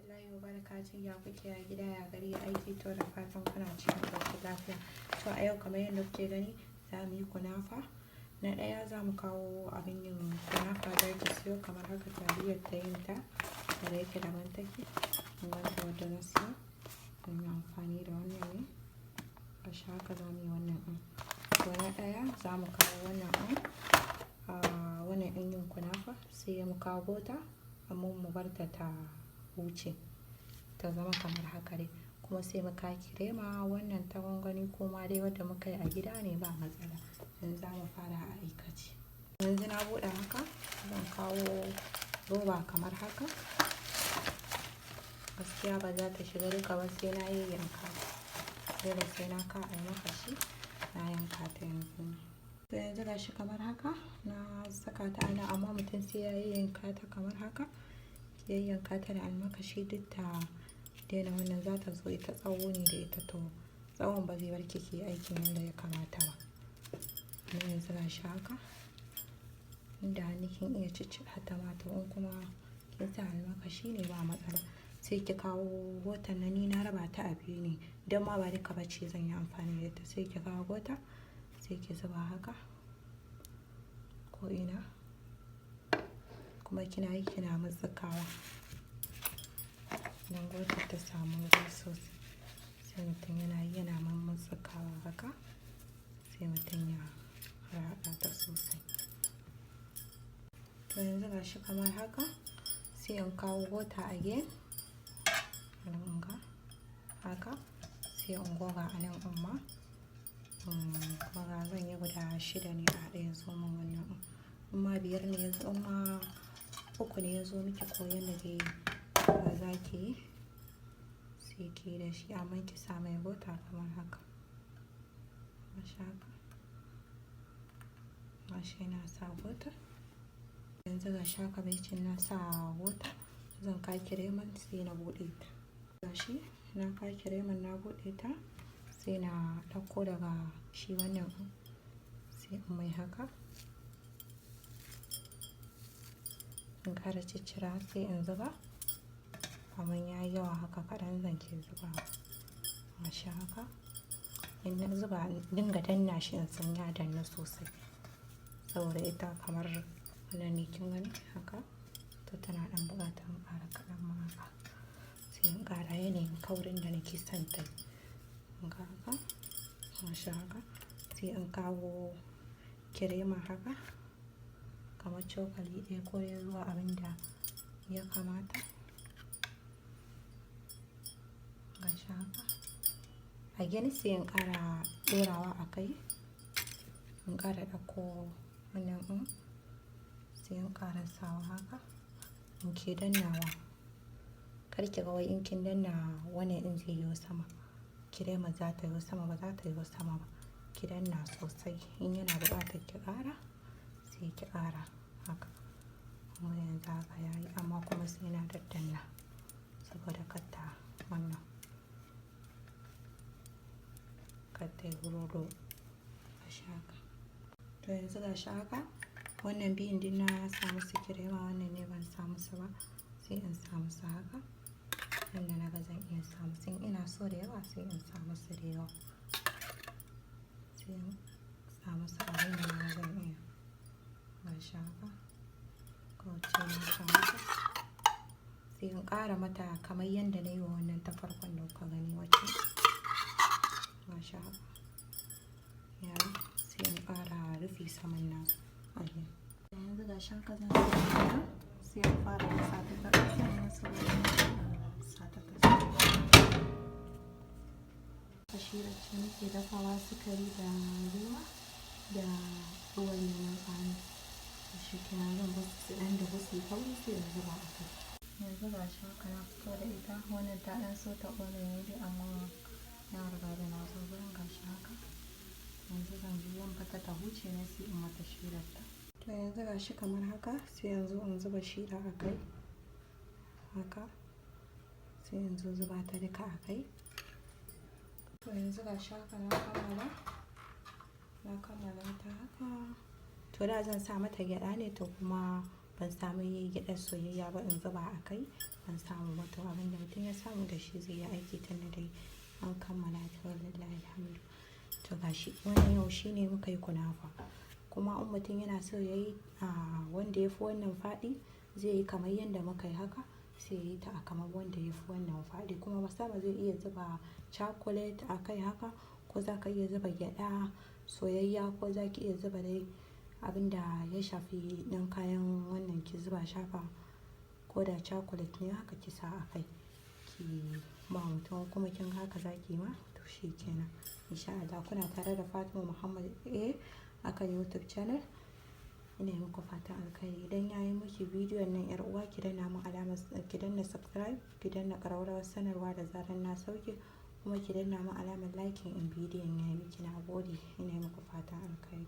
warahmatullahi wabarakatuh. Ya kuke a gida, ya gari, ya aiki, to da fatan kuna cikin ƙoshin lafiya. To a yau kamar yadda kuke gani za mu yi kunafa. Na ɗaya za mu kawo abin yin kunafa da ki siyo kamar haka taliyar ta yin ta da yake da mantaki. Wanda na siyo zan yi amfani da wannan ne. Gashi haka za mu yi wannan ɗin. To na ɗaya za mu kawo wannan ɗin. Wannan ɗin yin kunafa sai mu kawo bota amma mu bar ta wuce ta zama kamar haka dai, kuma sai mu kawo kirema wannan ta gwangwani ko ma dai wadda muka yi a gida ne ba matsala. Yanzu za mu fara a aikace. Yanzu na buɗe haka zan kawo roba kamar haka. Gaskiya ba za ta shiga duka ba sai na yi yanka. Dole sai na ka almakashi na yanka ta yanzu. To yanzu gashi kamar haka na saka ta ana, amma mutum sai ya yi yanka ta kamar haka. Yayyanka ta da almakashi duk ta daina wannan za ta zo ita tsawo ne da ita, to tsawon ba zai bar ki aikin yadda ya kamata ba. Amma yanzu gashi haka inda hannu kin iya ciccira ta ma, to in kuma kin sa almakashi ne ba matsala. Sai ki kawo gotan nan, ni na raba ta a biyu ne don ma ba duka bace zan yi amfani da ita. Sai ki kawo gota sai ki zuba haka ko ina, kuma kina yi kina mutsukawa don gotar ta samu ruwa sosai. Sai mutum yana yi yana mutsukawa haka sai mutum ya haɗa ta sosai. To yanzu gashi kamar haka sai in kawo gota again haka sai in goga a nan umma. Goga zan yi guda 6 ne a ɗaya zomin wannan. Amma 5 ne yanzu, amma 3 ne ya zo miki ko yanda dai ba za ki yi sai ki yi da shi, amma ki sa mai bota kamar haka. Gashi na sa bota. Yanzu gashi haka baicin na sa bota zan ka kireman sai na buɗe ta. Gashi na ka kireman na buɗe ta sai na ɗauko daga shi wannan sai in mai haka. In ƙara ciccira sai in zuba, amma ya yi yawa haka kaɗan zan ke zuba. Gashi haka in na zuba dinga danna shi in san ya danna sosai, saboda ita kamar wannan ne kin gani haka, to tana ɗan buƙatar in ƙara kaɗan ma haka. Sai in ƙara yanayin kaurin da nake son ta yi haka. Gashi haka sai in kawo kirema haka kamar cokali ɗaya ko ya zuwa abin da ya kamata. Gashi haka a gani sai in ƙara ɗorawa a kai, in ƙara ɗauko wannan ɗin sai in ƙara sawa haka in ke dannawa. Kar ki ga wai in kin danna wannan ɗin zai yi sama, kirema za ta yi sama, ba za ta yi sama ba. Ki danna sosai, in yana buƙatar ki ƙara sai ki ƙara haka. Kuma yanzu haka yayi, amma kuma sai na daddanna saboda katta wannan katta yi rodo. Gashi haka. To yanzu gashi haka wannan biyun din na sa musu kirema, wannan ne ban sa musu ba sai in sa musu haka. Inda na ga zan iya sa musu, in ina so da yawa sai in sa musu da yawa. Sai in sa musu abin da na zan iya. Gashi haka kawai na sa mata sai in ƙara mata kamar yadda na yi wa wannan ta farkon da kuka gani wacce. Gashi haka yayi, sai in ƙara rufe saman nasu again. Yanzu gashi haka zan sai in fara sa ta ƙasa sannan sa ta ƙasa. Kashirar ce nake dafawa, sukari da ruwa da ruwan lemon tsami. Shi kenan zan basu su ɗan dahu su yi kauri sai in zuba a kai. Yanzu gashi haka na fito da ita, wannan ta ɗan so ta ƙone yanzu, amma na riga da na zo gurin. Gashi haka yanzu zan zan bata ta huce ne sai in mata shirar ta. To yanzu gashi kamar haka sai yanzu in zuba shira a kai haka, sai yanzu zuba ta duka a kai. To yanzu gashi haka na kammala ta haka. To da zan sa mata gyaɗa ne, to kuma ban samu gyaɗar soyayya ba in zuba a kai, ban samu ba. To abin da mutum ya samu da shi zai yi aiki tunda dai an kammala ta wallahi alhamdu. To gashi wannan yau shine muka yi kunafa. Kuma in mutum yana so ya yi wanda ya fi wannan faɗi zai yi kamar yadda muka yi haka, sai ya yi ta a kamar wanda ya fi wannan faɗi. Kuma sama zai iya zuba chocolate a kai haka, ko za ka iya zuba gyaɗa soyayya, ko za ki iya zuba dai abin da ya shafi ɗan kayan wannan ki zuba shafa, ko da chocolate ne haka ki sa a kai ki ba mutum. Kuma kin haka za ki ma to shi kenan. Insha Allah kuna tare da Fatima Muhammad akan YouTube channel. Ina yi muku fatan alkhairi. Idan ya yi miki bidiyon nan yar uwa ki danna mun alamar, ki danna subscribe, ki danna ƙararrawar sanarwa da zarar na sauke, kuma ki danna mun alamar liking in bidiyon ya yi miki. Na gode. Ina yi muku fatan alkhairi.